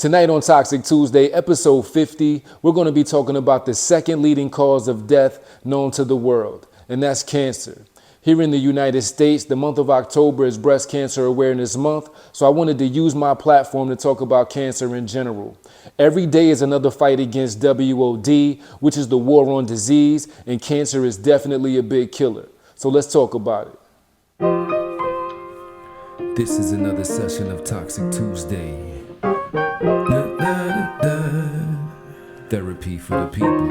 Tonight on Toxic Tuesday, episode 50, we're going to be talking about the second leading cause of death known to the world, and that's cancer. Here in the United States, the month of October is Breast Cancer Awareness Month, so I wanted to use my platform to talk about cancer in general. Every day is another fight against WOD, which is the war on disease, and cancer is definitely a big killer. So let's talk about it. This is another session of Toxic Tuesday. Therapy for the people.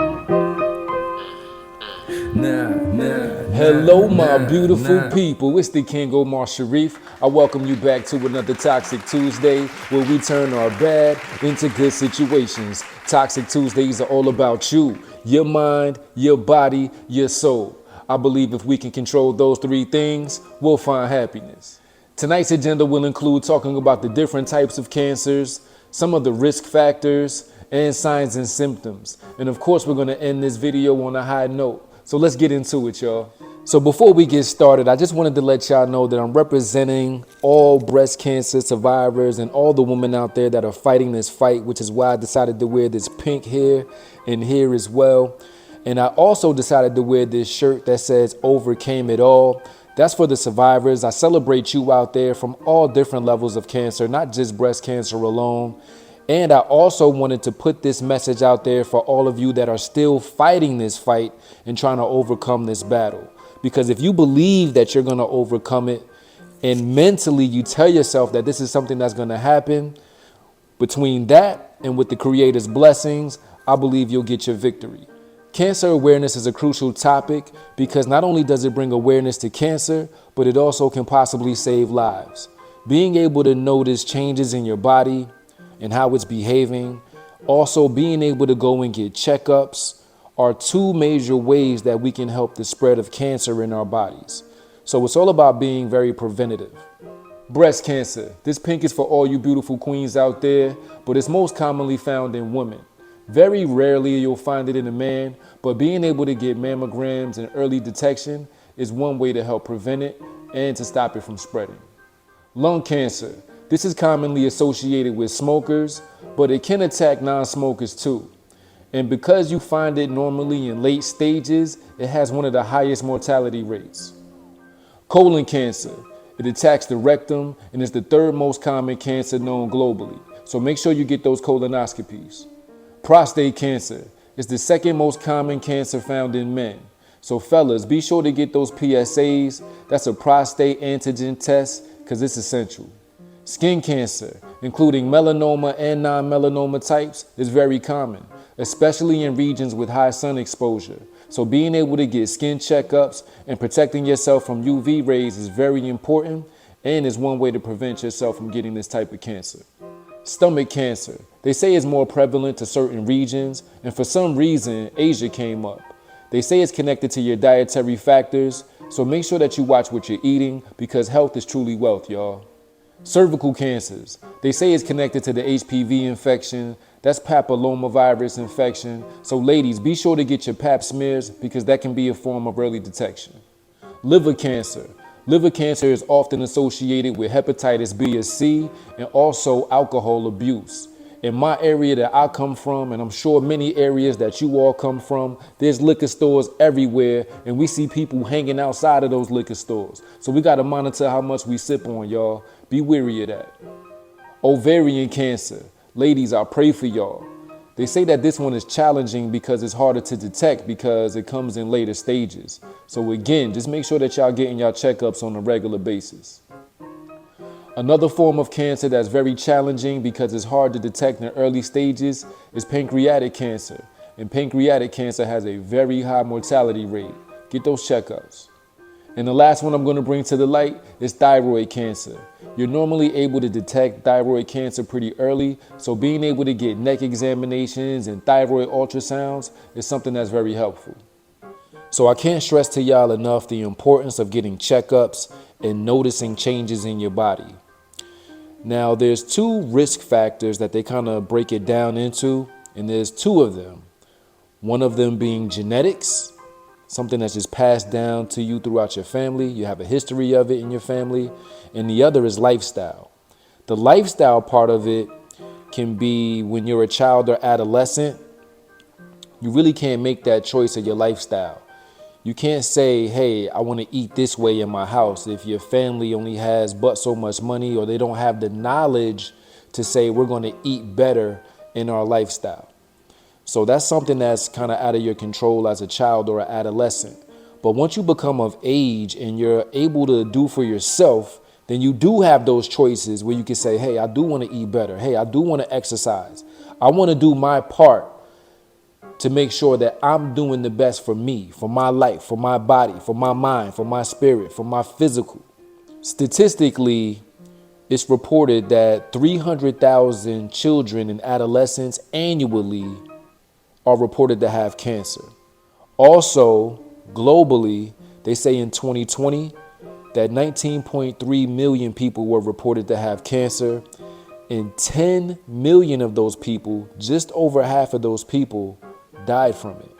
Hello, my beautiful people. It's the King Omar Sharif. I welcome you back to another Toxic Tuesday, where we turn our bad into good situations. Toxic Tuesdays are all about you, your mind, your body, your soul. I believe if we can control those three things, we'll find happiness. Tonight's agenda will include talking about the different types of cancers, some of the risk factors, and signs and symptoms. And of course, we're going to end this video on a high note. So let's get into it, y'all. So before we get started, I just wanted to let y'all know that I'm representing all breast cancer survivors and all the women out there that are fighting this fight, which is why I decided to wear this pink here and here as well. And I also decided to wear this shirt that says "Overcame It All." That's for the survivors. I celebrate you out there from all different levels of cancer, not just breast cancer alone. And I also wanted to put this message out there for all of you that are still fighting this fight and trying to overcome this battle. Because if you believe that you're going to overcome it and mentally you tell yourself that this is something that's going to happen, between that and with the Creator's blessings, I believe you'll get your victory. Cancer awareness is a crucial topic because not only does it bring awareness to cancer, but it also can possibly save lives. Being able to notice changes in your body and how it's behaving, also being able to go and get checkups, are two major ways that we can help the spread of cancer in our bodies. So it's all about being very preventative. Breast cancer. This pink is for all you beautiful queens out there, but it's most commonly found in women. Very rarely you'll find it in a man, but being able to get mammograms and early detection is one way to help prevent it and to stop it from spreading. Lung cancer. This is commonly associated with smokers, but it can attack non-smokers too. And because you find it normally in late stages, it has one of the highest mortality rates. Colon cancer. It attacks the rectum and is the third most common cancer known globally. So make sure you get those colonoscopies. Prostate cancer is the second most common cancer found in men. So fellas, be sure to get those PSAs. That's a prostate antigen test because it's essential. Skin cancer, including melanoma and non-melanoma types, is very common, especially in regions with high sun exposure. So being able to get skin checkups and protecting yourself from UV rays is very important and is one way to prevent yourself from getting this type of cancer. Stomach cancer. They say it's more prevalent to certain regions, and for some reason, Asia came up. They say it's connected to your dietary factors, so make sure that you watch what you're eating because health is truly wealth, y'all. Cervical cancers. They say it's connected to the HPV infection. That's papillomavirus infection. So ladies, be sure to get your pap smears because that can be a form of early detection. Liver cancer. Liver cancer is often associated with hepatitis B or C and also alcohol abuse. In my area that I come from, and I'm sure many areas that you all come from, there's liquor stores everywhere, and we see people hanging outside of those liquor stores. So we got to monitor how much we sip on, y'all. Be wary of that. Ovarian cancer. Ladies, I pray for y'all. They say that this one is challenging because it's harder to detect because it comes in later stages. So again, just make sure that y'all getting y'all checkups on a regular basis. Another form of cancer that's very challenging because it's hard to detect in early stages is pancreatic cancer. And pancreatic cancer has a very high mortality rate. Get those checkups. And the last one I'm going to bring to the light is thyroid cancer. You're normally able to detect thyroid cancer pretty early, so being able to get neck examinations and thyroid ultrasounds is something that's very helpful. So I can't stress to y'all enough the importance of getting checkups and noticing changes in your body. Now, there's two risk factors that they kind of break it down into, and there's two of them. One of them being genetics, something that's just passed down to you throughout your family. You have a history of it in your family. And the other is lifestyle. The lifestyle part of it can be when you're a child or adolescent, you really can't make that choice of your lifestyle. You can't say, hey, I want to eat this way in my house if your family only has but so much money, or they don't have the knowledge to say we're going to eat better in our lifestyle. So that's something that's kind of out of your control as a child or an adolescent. But once you become of age and you're able to do for yourself, then you do have those choices where you can say, hey, I do want to eat better. Hey, I do want to exercise. I want to do my part to make sure that I'm doing the best for me, for my life, for my body, for my mind, for my spirit, for my physical. Statistically, it's reported that 300,000 children and adolescents annually are reported to have cancer. Also, globally, they say in 2020 that 19.3 million people were reported to have cancer, and 10 million of those people, just over half of those people, died from it.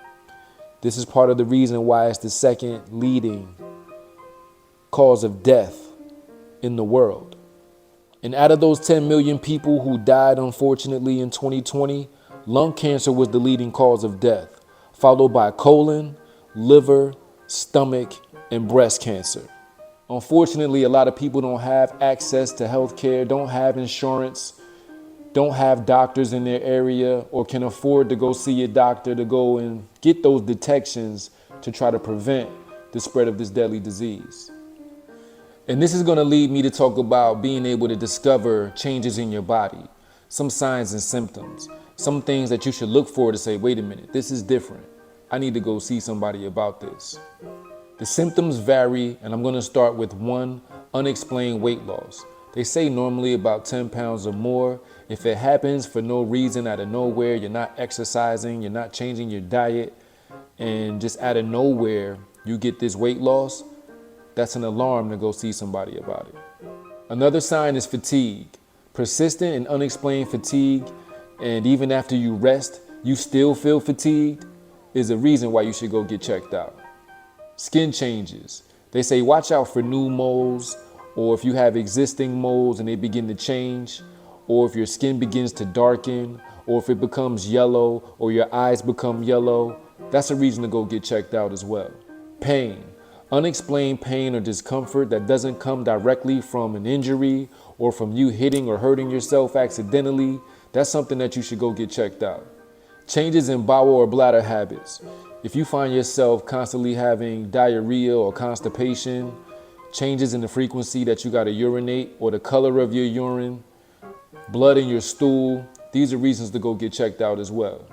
This is part of the reason why it's the second leading cause of death in the world. And out of those 10 million people who died, unfortunately, in 2020, lung cancer was the leading cause of death, followed by colon, liver, stomach, and breast cancer. Unfortunately, a lot of people don't have access to health care, don't have insurance, don't have doctors in their area, or can afford to go see a doctor to go and get those detections to try to prevent the spread of this deadly disease. And this is going to lead me to talk about being able to discover changes in your body, some signs and symptoms, some things that you should look for to say, wait a minute, this is different. I need to go see somebody about this. The symptoms vary, and I'm going to start with one, unexplained weight loss. They say normally about 10 pounds or more. If it happens for no reason, out of nowhere, you're not exercising, you're not changing your diet, and just out of nowhere, you get this weight loss, that's an alarm to go see somebody about it. Another sign is fatigue. Persistent and unexplained fatigue, and even after you rest, you still feel fatigued, is a reason why you should go get checked out. Skin changes. They say watch out for new moles, or if you have existing moles and they begin to change, or if your skin begins to darken, or if it becomes yellow, or your eyes become yellow, that's a reason to go get checked out as well. Pain. Unexplained pain or discomfort that doesn't come directly from an injury or from you hitting or hurting yourself accidentally, that's something that you should go get checked out. Changes in bowel or bladder habits. If you find yourself constantly having diarrhea or constipation, changes in the frequency that you got to urinate or the color of your urine, blood in your stool, these are reasons to go get checked out as well.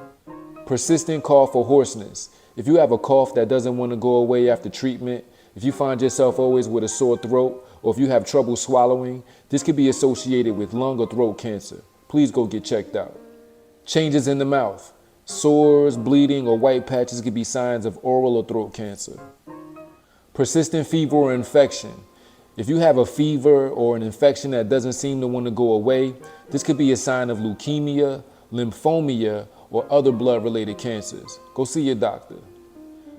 Persistent cough or hoarseness. If you have a cough that doesn't want to go away after treatment, if you find yourself always with a sore throat, or if you have trouble swallowing, this could be associated with lung or throat cancer. Please go get checked out. Changes in the mouth. Sores, bleeding, or white patches could be signs of oral or throat cancer. Persistent fever or infection. If you have a fever or an infection that doesn't seem to want to go away, this could be a sign of leukemia, lymphomia, or other blood-related cancers. Go see your doctor.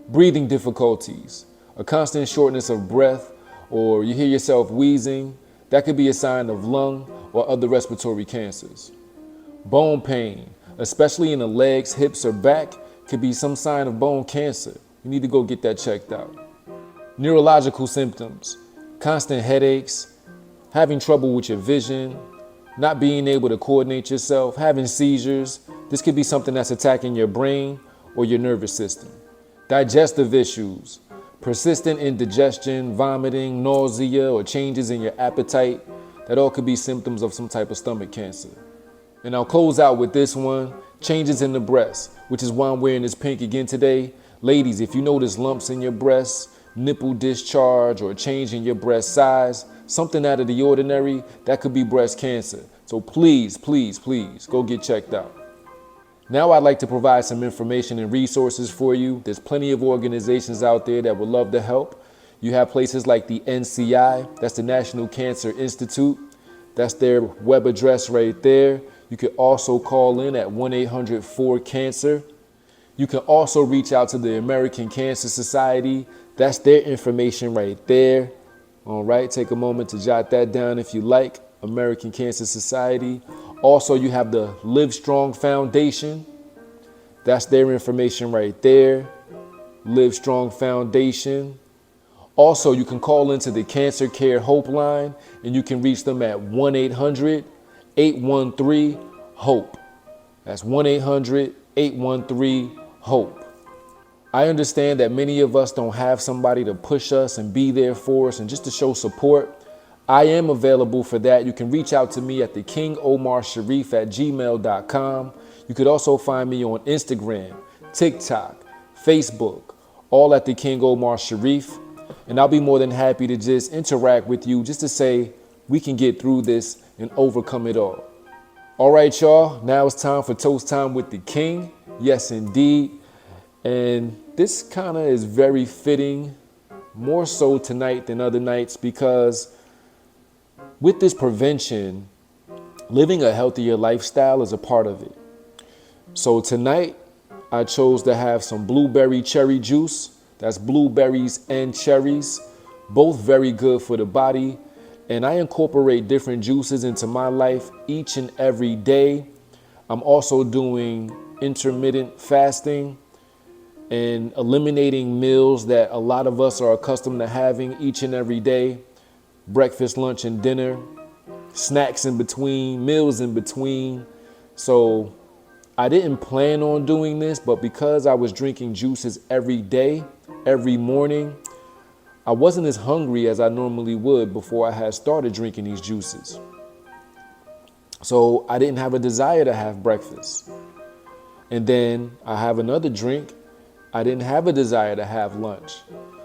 Breathing difficulties, a constant shortness of breath, or you hear yourself wheezing, that could be a sign of lung or other respiratory cancers. Bone pain, especially in the legs, hips, or back, could be some sign of bone cancer. You need to go get that checked out. Neurological symptoms, constant headaches, having trouble with your vision, not being able to coordinate yourself, having seizures. This could be something that's attacking your brain or your nervous system. Digestive issues, persistent indigestion, vomiting, nausea, or changes in your appetite. That all could be symptoms of some type of stomach cancer. And I'll close out with this one, changes in the breast, which is why I'm wearing this pink again today. Ladies, if you notice lumps in your breasts, nipple discharge, or a change in your breast size, something out of the ordinary, that could be breast cancer. So please, please, please go get checked out. Now I'd like to provide some information and resources for you. There's plenty of organizations out there that would love to help. You have places like the NCI, that's the National Cancer Institute. That's their web address right there. You can also call in at 1-800-4-CANCER. You can also reach out to the American Cancer Society. That's their information right there. All right, take a moment to jot that down if you like. American Cancer Society. Also, you have the Live Strong Foundation. That's their information right there. Live Strong Foundation. Also, you can call into the Cancer Care Hope Line and you can reach them at 1-800-813-HOPE. That's 1-800-813-HOPE. I understand that many of us don't have somebody to push us and be there for us and just to show support. I am available for that. You can reach out to me at thekingomarsharif@gmail.com. You could also find me on Instagram, TikTok, Facebook, all at the King Omar Sharif. And I'll be more than happy to just interact with you just to say we can get through this and overcome it all. All right, y'all. Now it's time for Toast Time with the King. Yes, indeed. And this kind of is very fitting, more so tonight than other nights, because with this prevention, living a healthier lifestyle is a part of it. So tonight, I chose to have some blueberry cherry juice. That's blueberries and cherries, both very good for the body. And I incorporate different juices into my life each and every day. I'm also doing intermittent fasting and eliminating meals that a lot of us are accustomed to having each and every day. Breakfast, lunch, and dinner, snacks in between, meals in between. So I didn't plan on doing this, but because I was drinking juices every day, every morning, I wasn't as hungry as I normally would before I had started drinking these juices. So I didn't have a desire to have breakfast. And then I have another drink. I didn't have a desire to have lunch.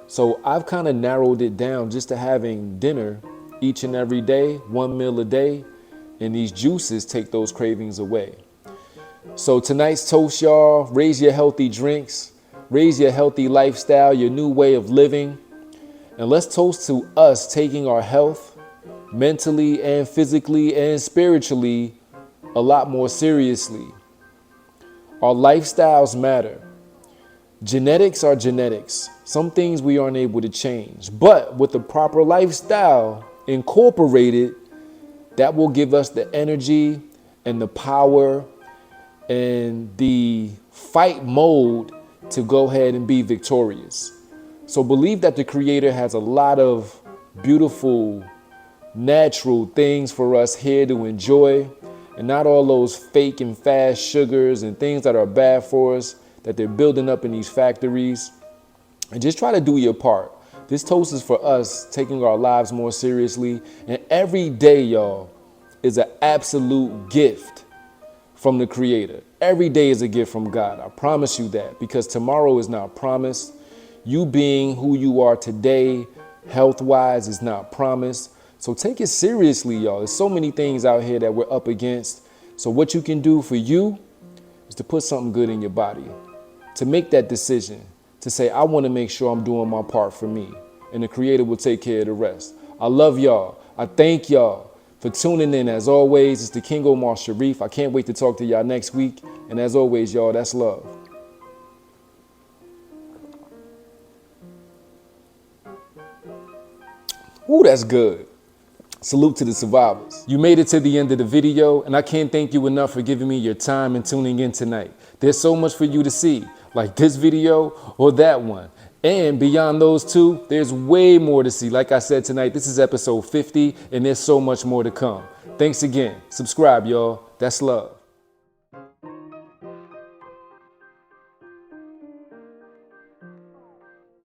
So I've kind of narrowed it down just to having dinner each and every day, one meal a day, and these juices take those cravings away. So tonight's toast, y'all, raise your healthy drinks, raise your healthy lifestyle, your new way of living, and let's toast to us taking our health mentally and physically and spiritually a lot more seriously. Our lifestyles matter. Genetics are genetics. Some things we aren't able to change, but with the proper lifestyle incorporated, that will give us the energy and the power and the fight mode to go ahead and be victorious. So believe that the Creator has a lot of beautiful, natural things for us here to enjoy, and not all those fake and fast sugars and things that are bad for us that they're building up in these factories. And just try to do your part. This toast is for us taking our lives more seriously. And every day, y'all, is an absolute gift from the Creator. Every day is a gift from God. I promise you that, because tomorrow is not promised. You being who you are today, health-wise, is not promised. So take it seriously, y'all. There's so many things out here that we're up against. So what you can do for you is to put something good in your body, to make that decision, to say, I want to make sure I'm doing my part for me, and the Creator will take care of the rest. I love y'all. I thank y'all for tuning in. As always, it's the King Omar Sharif. I can't wait to talk to y'all next week. And as always, y'all, that's love. Ooh, that's good. Salute to the survivors. You made it to the end of the video, and I can't thank you enough for giving me your time and tuning in tonight. There's so much for you to see, like this video or that one. And beyond those two, there's way more to see. Like I said tonight, this is episode 50, and there's so much more to come. Thanks again. Subscribe, y'all. That's love.